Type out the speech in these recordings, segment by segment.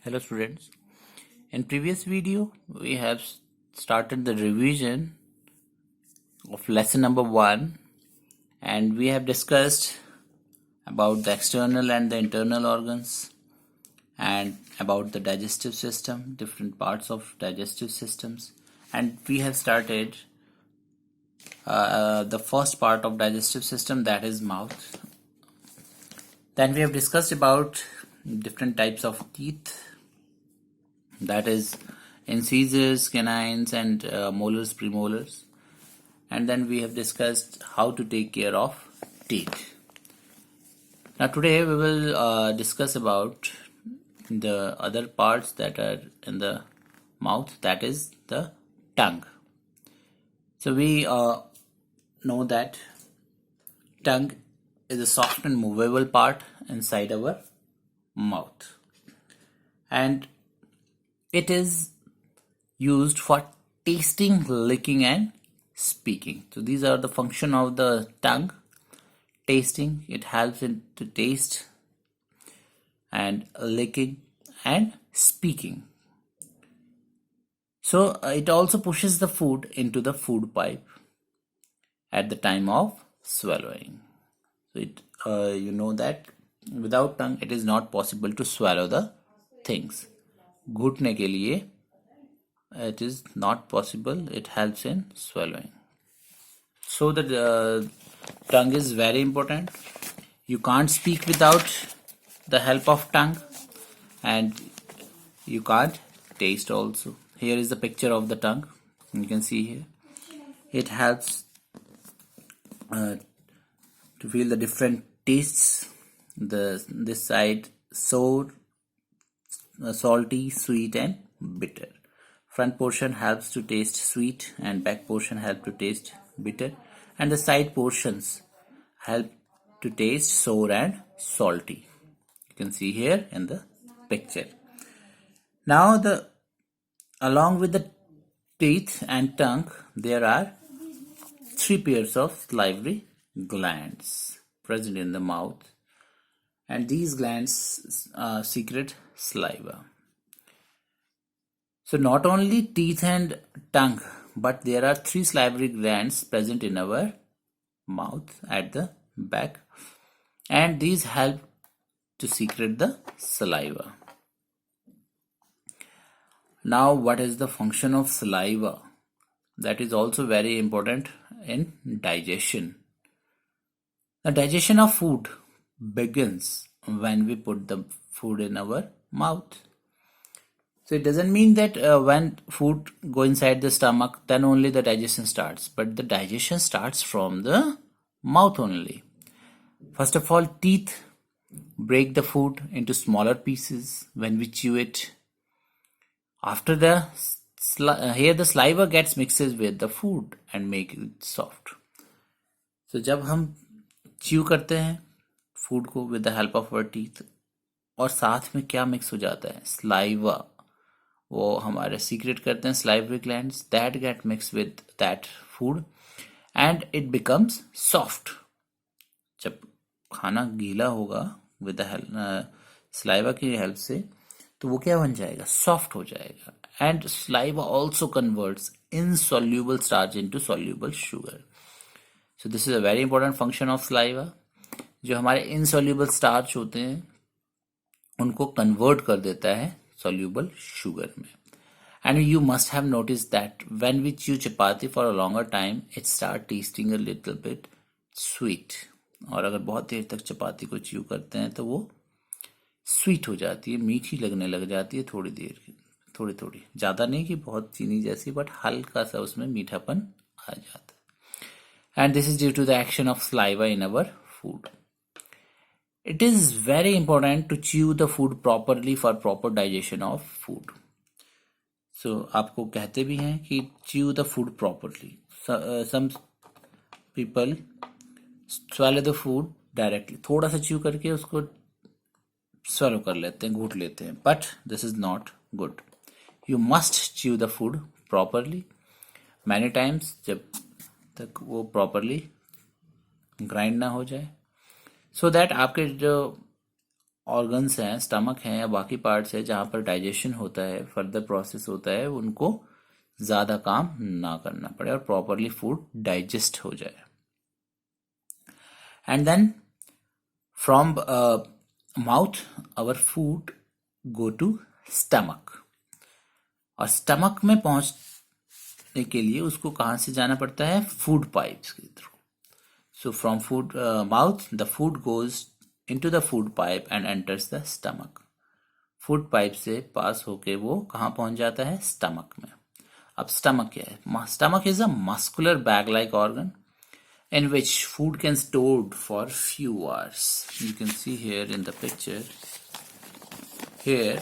Hello students. In previous video we have started the revision of lesson number 1 and we have discussed about the external and the internal organs and about the digestive system, different parts of digestive systems, and we have started the first part of digestive system, that is mouth. Then we have discussed about different types of teeth, that is incisors, canines and molars, premolars, and then we have discussed how to take care of teeth. Now today we will discuss about the other parts that are in the mouth, that is the tongue. So we know that tongue is a soft and movable part inside our mouth, and it is used for tasting, licking and speaking. So these are the function of the tongue. Tasting, it helps in to taste, and licking and speaking. So it also pushes the food into the food pipe at the time of swallowing. So it you know that without tongue it is not possible to swallow the things. घुटने के लिए it is not possible, it helps in swallowing. So the tongue is very important. You can't speak without the help of tongue, and you can't taste also. Here is the picture of the tongue, you can see here. It helps to feel the different tastes. This side sour, salty, sweet and bitter. Front portion helps to taste sweet and back portion help to taste bitter, and the side portions help to taste sour and salty. You can see here in the picture. Now along with the teeth and tongue, there are 3 pairs of salivary glands present in the mouth, and these glands secrete saliva. So not only teeth and tongue, but there are 3 salivary glands present in our mouth at the back, and these help to secrete the saliva. Now what is the function of saliva? That is also very important in digestion. The digestion of food begins when we put the food in our mouth. So it doesn't mean that when food go inside the stomach then only the digestion starts, but the digestion starts from the mouth only. First of all, teeth break the food into smaller pieces when we chew it. After here the saliva gets mixes with the food and make it soft. So जब हम chew करते हैं food को with the help of our teeth, और साथ में क्या mix हो जाता है? Saliva. वो हमारे secrete करते हैं salivary glands that get mixed with that food and it becomes soft. जब खाना गीला होगा with the help saliva की help से, तो वो क्या बन जाएगा? Soft हो जाएगा. And saliva also converts insoluble starch into soluble sugar. So this is a very important function of saliva. जो हमारे insoluble starch होते हैं उनको convert कर देता है soluble sugar में. And you must have noticed that when we chew chapati for a longer time, it start tasting a little bit sweet. और अगर बहुत देर तक चपाती को chew करते हैं तो वो स्वीट हो जाती है, मीठी लगने लग जाती है थोड़ी देर, थोड़ी थोड़ी, ज़्यादा नहीं कि बहुत चीनी जैसी, बट हल्का सा उसमें मीठापन आ जाता है. And this is due to the action of saliva in our food. It is very important to chew the food properly for proper digestion of food. So आपको कहते भी हैं कि chew the food properly. Some people swallow the food directly, थोड़ा सा chew करके उसको swallow कर लेते हैं, घूट लेते हैं, but this is not good. You must chew the food properly many times, जब तक वो प्रॉपरली ग्राइंड ना हो जाए, सो दैट आपके जो ऑर्गन्स हैं, स्टमक हैं या बाकी पार्ट्स है जहाँ पर डाइजेशन होता है, फर्दर प्रोसेस होता है, उनको ज़्यादा काम ना करना पड़े और प्रॉपरली फूड डाइजेस्ट हो जाए. And then from mouth our food go to stomach. और स्टमक में पहुंचने के लिए उसको कहाँ से जाना पड़ता है? फूड पाइप्स के through. So from food mouth the food goes into the food pipe and enters the stomach. Food pipe से पास होके वो कहाँ पहुंच जाता है? स्टमक में. अब स्टमक क्या है? Stomach is a muscular bag like organ in which food can stored for few hours. You can see here in the picture. Here,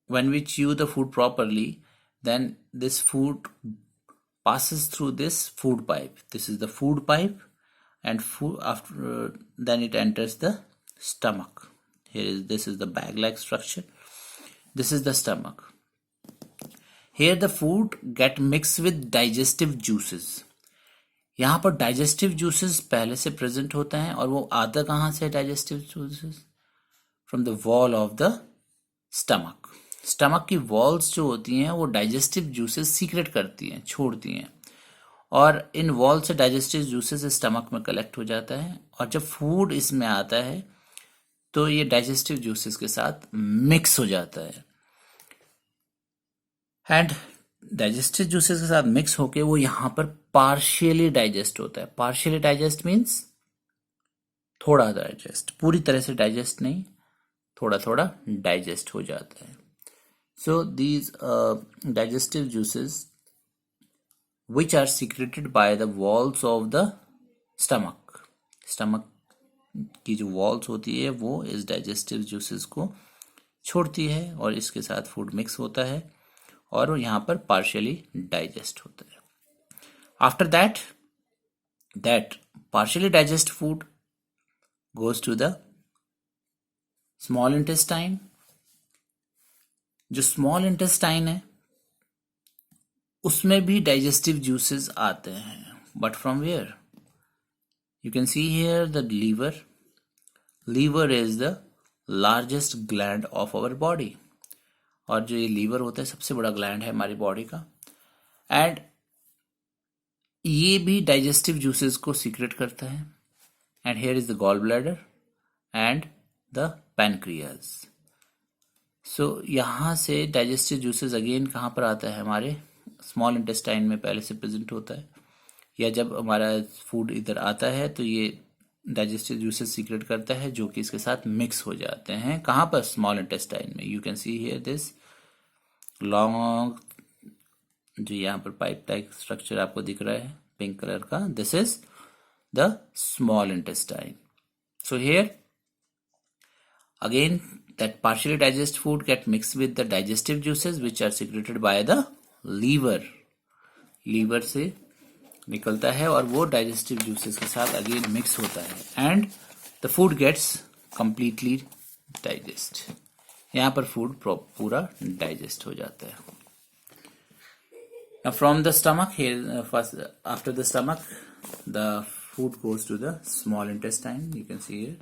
when we chew the food properly, then this food passes through this food pipe. This is the food pipe, and food after then it enters the stomach. This is the bag-like structure. This is the stomach. Here the food get mixed with digestive juices. यहाँ पर digestive juices पहले से present होता है और वो आता कहाँ से? Digestive juices from the wall of the stomach. Stomach की वॉल्स जो होती हैं वो डाइजेस्टिव जूसेस सीक्रेट करती हैं, छोड़ती हैं, और इन वॉल से डाइजेस्टिव जूसेस स्टमक में कलेक्ट हो जाता है. और जब फूड इसमें आता है तो ये डाइजेस्टिव जूसेस के साथ मिक्स हो जाता है. एंड डाइजेस्टिव जूसेस के साथ मिक्स होके वो यहाँ पर पार्शियली डाइजेस्ट होता है. पार्शियली डाइजेस्ट मीन्स थोड़ा डाइजेस्ट, पूरी तरह से डाइजेस्ट नहीं, थोड़ा थोड़ा डाइजेस्ट हो जाता है. So these digestive juices which are secreted by the walls of the stomach. Stomach की जो वॉल्स होती है वो इस डाइजेस्टिव जूसेस को छोड़ती है और इसके साथ फूड मिक्स होता है और वो यहाँ पर पार्शियली डाइजेस्ट होता है. After that partially digest food goes to the small intestine. जो small intestine है उसमें भी digestive juices आते हैं. But from where? You can see here the liver. Liver is the largest gland of our body. और जो ये liver होता है सबसे बड़ा ग्लैंड है हमारी बॉडी का. एंड ये भी डाइजेस्टिव जूसेस को सीक्रेट करता है. And here is the gall bladder and the pancreas. So यहाँ से डाइजेस्टिव जूसेस अगेन कहाँ पर आता है? हमारे स्मॉल इंटेस्टाइन में पहले से प्रेजेंट होता है, या जब हमारा फूड इधर आता है तो ये डाइजेस्टिव जूसेस सीक्रेट करता है जो कि इसके साथ मिक्स हो जाते हैं. कहाँ पर? स्मॉल इंटेस्टाइन में. You can see here this long, जो यहाँ पर पाइप टाइप स्ट्रक्चर आपको दिख रहा है पिंक कलर का, this is the small intestine. So here again that partially digest food get mix with the digestive juices which are secreted by the liver. Liver से निकलता है और वो डाइजेस्टिव जूसेस के साथ अगेन मिक्स होता है and the food gets completely digest. यहाँ पर फूड पूरा डाइजेस्ट हो जाता है. Now from the stomach, here first after the stomach, the food goes to the small intestine. You can see here.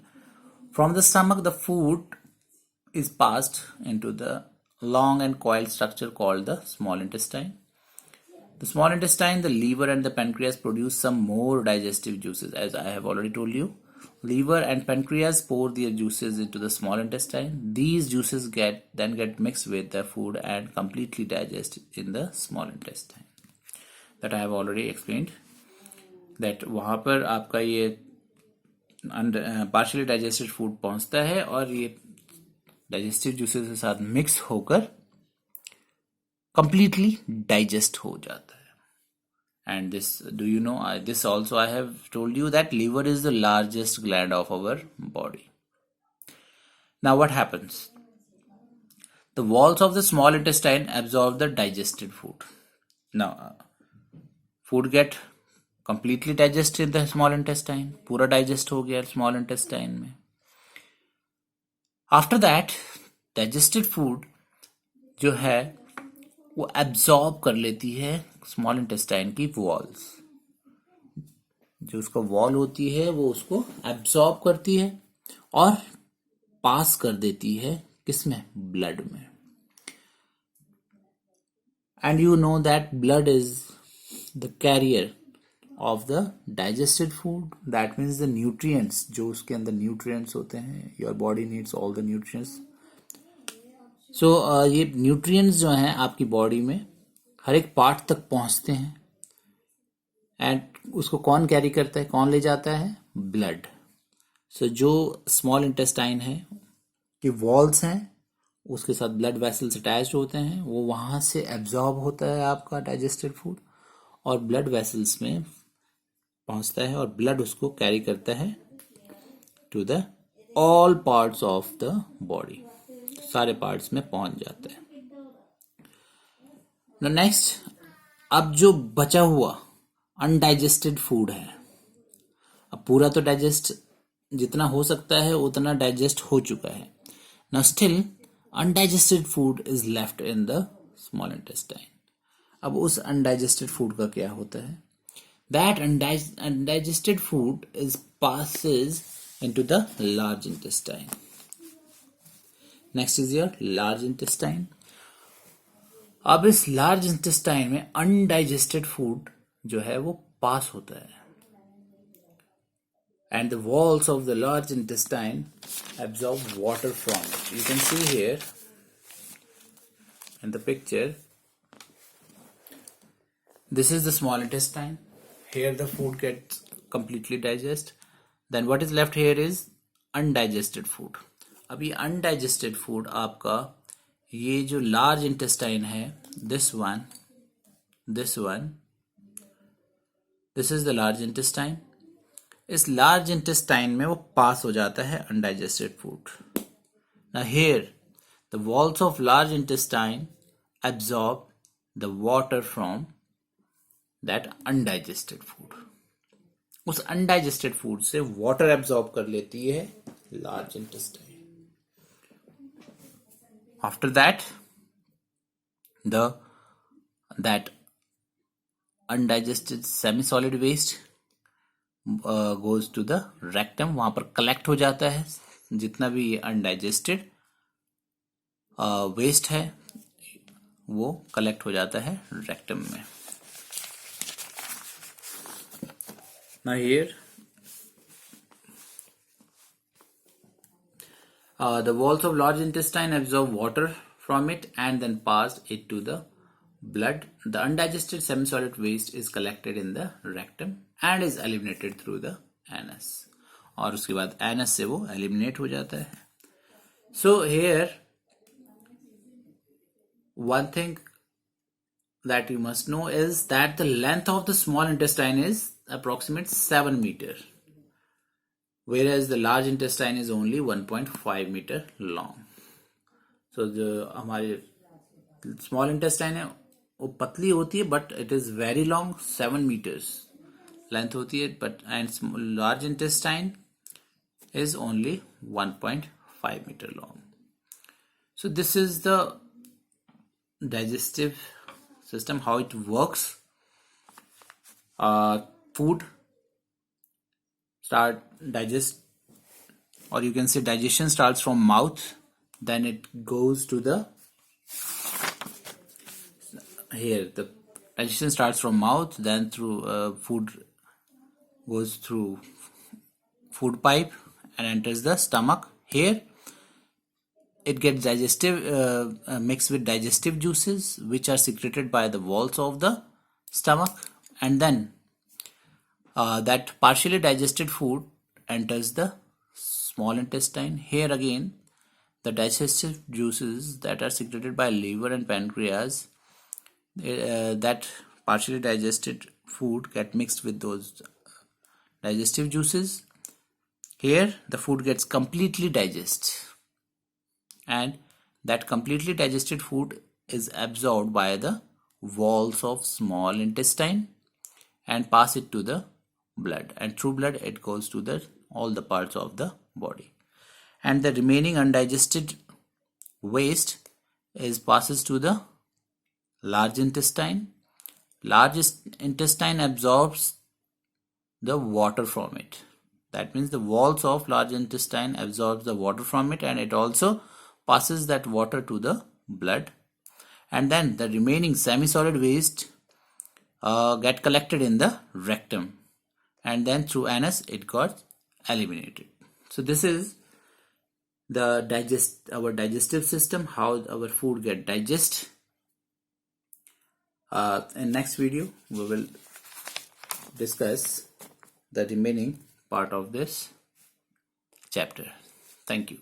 From the stomach, the food is passed into the long and coiled structure called the small intestine. The small intestine, the liver and the pancreas produce some more digestive juices. As I have already told you, liver and pancreas pour their juices into the small intestine. These juices then get mixed with the food and completely digest in the small intestine. That I have already explained. That वहाँ पर आपका ये partially digested food पहुँचता है और ये digestive juices के साथ mix होकर completely digest हो जाता है. And this, do you know, this also I have told you that liver is the largest gland of our body. Now what happens? The walls of the small intestine absorb the digested food. Now food get completely digested in the small intestine. पूरा digest हो गया small intestine में. After that digested food जो है वो absorb कर लेती है स्मॉल इंटेस्टाइन की वॉल्स. जो उसका वॉल होती है वो उसको एब्जॉर्ब करती है और पास कर देती है किसमें, ब्लड में. And you know that blood is the carrier of the digested food. That means the nutrients, जो उसके अंदर nutrients होते हैं, your body needs all the nutrients. So ये nutrients जो हैं आपकी बॉडी में हर एक पार्ट तक पहुंचते हैं एंड उसको कौन कैरी करता है, कौन ले जाता है, ब्लड. सो जो स्मॉल इंटेस्टाइन है कि वॉल्स हैं उसके साथ ब्लड वेसल्स अटैच होते हैं, वो वहां से एब्जॉर्ब होता है आपका डाइजेस्टेड फूड और ब्लड वेसल्स में पहुंचता है और ब्लड उसको कैरी करता है to the all parts of the body, सारे पार्ट्स में पहुंच जाता है. नेक्स्ट, अब जो बचा हुआ अनडाइजेस्टेड फूड है, अब पूरा तो डाइजेस्ट जितना हो सकता है उतना डाइजेस्ट हो चुका है. Now still undigested food is left in the small intestine. अब उस अनडाइजेस्टेड फूड का क्या होता है, that undigested food is passes into the large intestine. Next is your large intestine. अब इस large intestine में undigested food जो है वो पास होता है and the walls of the large intestine absorb water from it. You can see here in the picture, this is the small intestine. Here the food gets completely digest. Then what is left here is undigested food. अब ये undigested food आपका ये जो large intestine है, this one, this is the large intestine. इस large intestine में वो पास हो जाता है undigested food. Now here the walls of large intestine absorb the water from that undigested food. उस undigested food से water absorb कर लेती है large intestine. After that that undigested semi-solid waste goes to the rectum. वहां पर collect हो जाता है जितना भी ये undigested waste है, वो collect हो जाता है rectum में. Now here the walls of large intestine absorb water from it and then pass it to the blood. The undigested semi-solid waste is collected in the rectum and is eliminated through the anus. और उसके बाद anus से वो eliminate हो जाता है. So here one thing that you must know is that the length of the small intestine is approximate 7 meter, whereas the large intestine is only 1.5 meter long. So जो हमारे small intestine है वो पतली होती है but it is very long, 7 meters length होती है, but and large intestine is only 1.5 meter long. So this is the digestive system, how it works. Food start digest, or you can say digestion starts from mouth, then it goes to the here the digestion starts from mouth, then through food goes through food pipe and enters the stomach. Here it gets mixed with digestive juices which are secreted by the walls of the stomach, and then that partially digested food enters the small intestine. Here again the digestive juices that are secreted by liver and pancreas, that partially digested food get mixed with those digestive juices. Here the food gets completely digested, and that completely digested food is absorbed by the walls of small intestine and pass it to the blood, and through blood it goes to the all the parts of the body, and the remaining undigested waste is passes to the large intestine. Large intestine absorbs the water from it, That means the walls of large intestine absorbs the water from it, and it also passes that water to the blood. And then the remaining semi-solid waste get collected in the rectum, and then through anus it got eliminated. So this is our digestive system, how our food get digested. In next video we will discuss the remaining part of this chapter. Thank you.